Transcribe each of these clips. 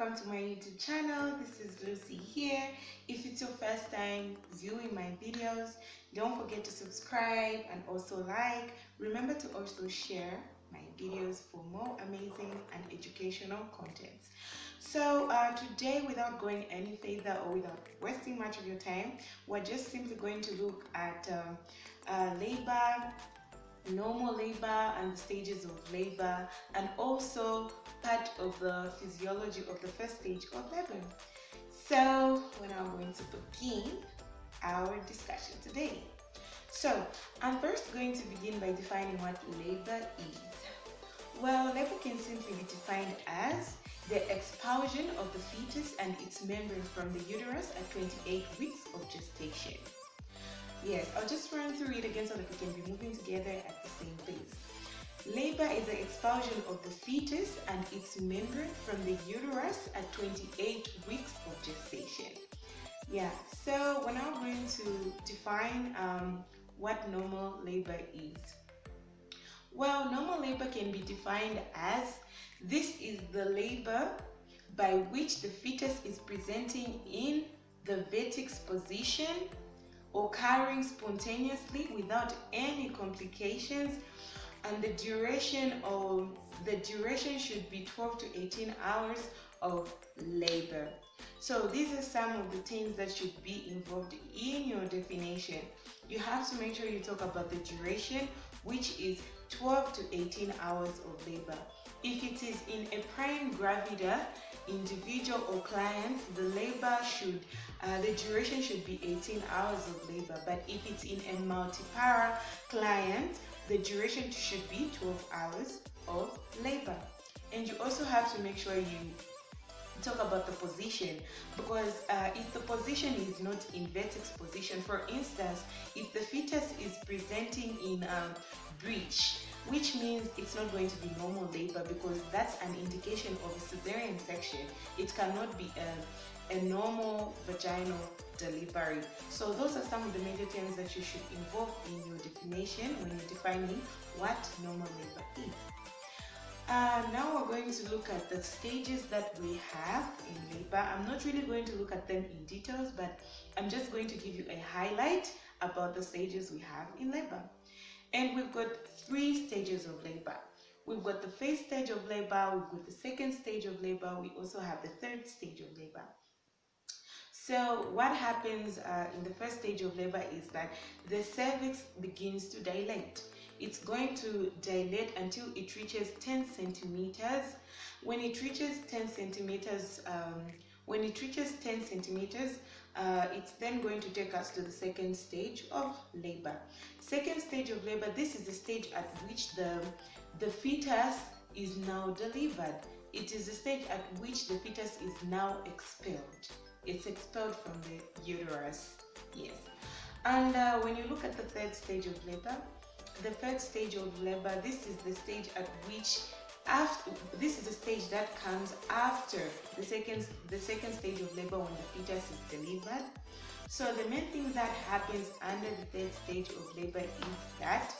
welcome to my YouTube channel. This is Lucy here. If it's your first time viewing my videos, don't forget to subscribe and also like. Remember to also share my videos for more amazing and educational contents. So today, without going any further or without wasting much of your time, we're just simply going to look at labor, normal labor and the stages of labor, and also part of the physiology of the first stage of labor. So we're now going to begin our discussion today. So I'm first going to begin by defining what labor is. Well, labor can simply be defined as the expulsion of the fetus and its membrane from the uterus at 28 weeks of gestation. Yes, I'll just run through it again so that we can be moving together at the same pace. Labor is the expulsion of the fetus and its membrane from the uterus at 28 weeks of gestation. Yeah, so we're now going to define what normal labor is. Well, normal labor can be defined as this is the labor by which the fetus is presenting in the vertex position, occurring spontaneously without any complications, and the duration should be 12 to 18 hours of labor. So these are some of the things that should be involved in your definition. You have to make sure you talk about the duration, which is 12 to 18 hours of labor. If it is in a prime gravida individual or client, the duration should be 18 hours of labor. But if it's in a multipara client, the duration should be 12 hours of labor. And you also have to make sure you talk about the position, because if the position is not in vertex position, for instance, if the fetus is presenting in breech, which means it's not going to be normal labor, because that's an indication of a cesarean section. It cannot be a normal vaginal delivery. So those are some of the major terms that you should involve in your definition when you're defining what normal labor is. Now we're going to look at the stages that we have in labor. I'm not really going to look at them in details, but I'm just going to give you a highlight about the stages we have in labor. And we've got 3 stages of labor. We've got the first stage of labor, we've got the second stage of labor, we also have the third stage of labor. So what happens in the first stage of labor is that the cervix begins to dilate. It's going to dilate until it reaches 10 centimeters. When it reaches 10 centimeters, it's then going to take us to the second stage of labor. Second stage of labor, this is the stage at which the fetus is now delivered. It is the stage at which the fetus is now expelled. It's expelled from the uterus. Yes. And when you look at the third stage of labor, this is the stage at which this is the stage that comes after the second stage of labor, when the fetus is delivered. So the main thing that happens under the third stage of labor is that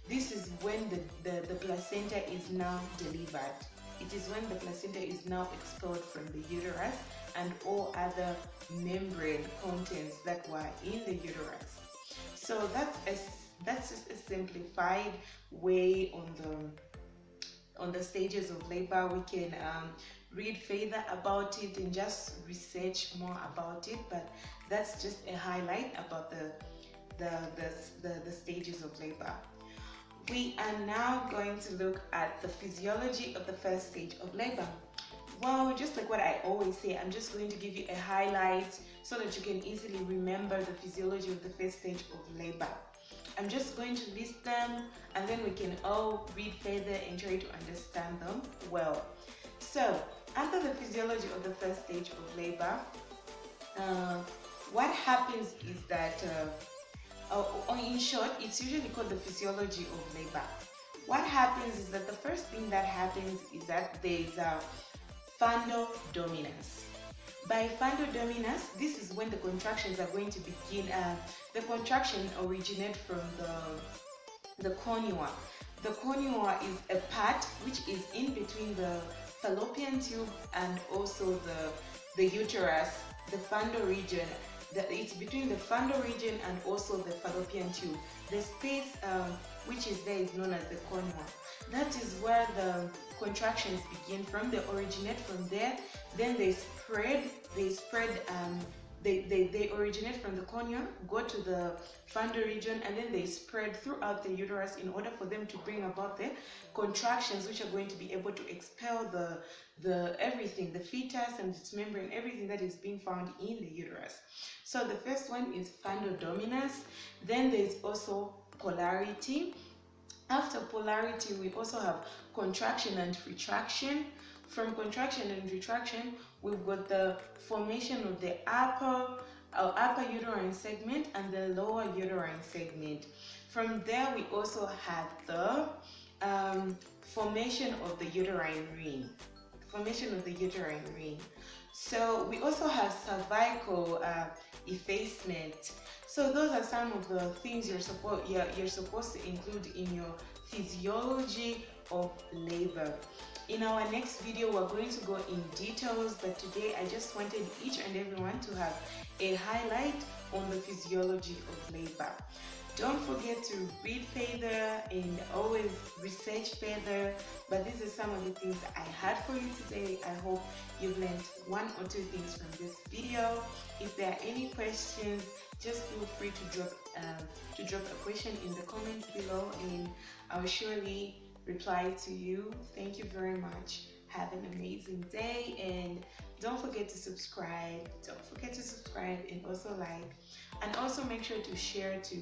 this is when the placenta is now delivered. It is when the placenta is now expelled from the uterus and all other membrane contents that were in the uterus. So that's just a simplified way on the stages of labor. We can read further about it and just research more about it, but that's just a highlight about the stages of labor. We are now going to look at the physiology of the first stage of labor. Well, just like what I always say, I'm just going to give you a highlight so that you can easily remember the physiology of the first stage of labor. I'm just going to list them, and then we can all read further and try to understand them well. So, under the physiology of the first stage of labor, what happens is that, in short, it's usually called the physiology of labor. What happens is that the first thing that happens is that there is a fundal dominance. By fundal dominance, this is when the contractions are going to begin. The contraction originate from the conua. The conua is a part which is in between the fallopian tube and also the uterus, the fundal region. It's between the fundal region and also the fallopian tube. The space which is there is known as the cornua. That is where the contractions begin from. They originate from there, then they originate from the cornea, go to the fundal region, and then they spread throughout the uterus in order for them to bring about the contractions, which are going to be able to expel the everything, the fetus and its membrane, everything that is being found in the uterus. So the first one is fundal dominus. Then there is also polarity. After polarity, we also have contraction and retraction. From contraction and retraction, we've got the formation of the upper uterine segment and the lower uterine segment. From there, we also have the formation of the uterine ring. So we also have cervical effacement. So those are some of the things you're supposed to include in your physiology of labor. In our next video, we're going to go in details, but today I just wanted each and everyone to have a highlight on the physiology of labor. Don't forget to read further and always research further, but these are some of the things that I had for you today. I hope you've learned one or two things from this video. If there are any questions, just feel free to drop a question in the comments below, and I'll surely reply to you. Thank you very much. Have an amazing day, and don't forget to subscribe. And also like, and also make sure to share to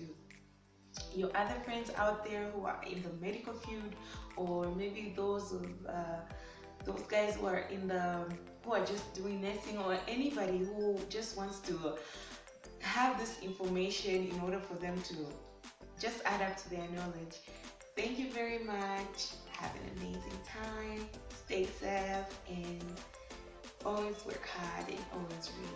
your other friends out there who are in the medical field, or maybe those guys who are who are just doing nursing, or anybody who just wants to have this information in order for them to just add up to their knowledge. Thank you very much. Have an amazing time. Stay safe and always work hard and always read.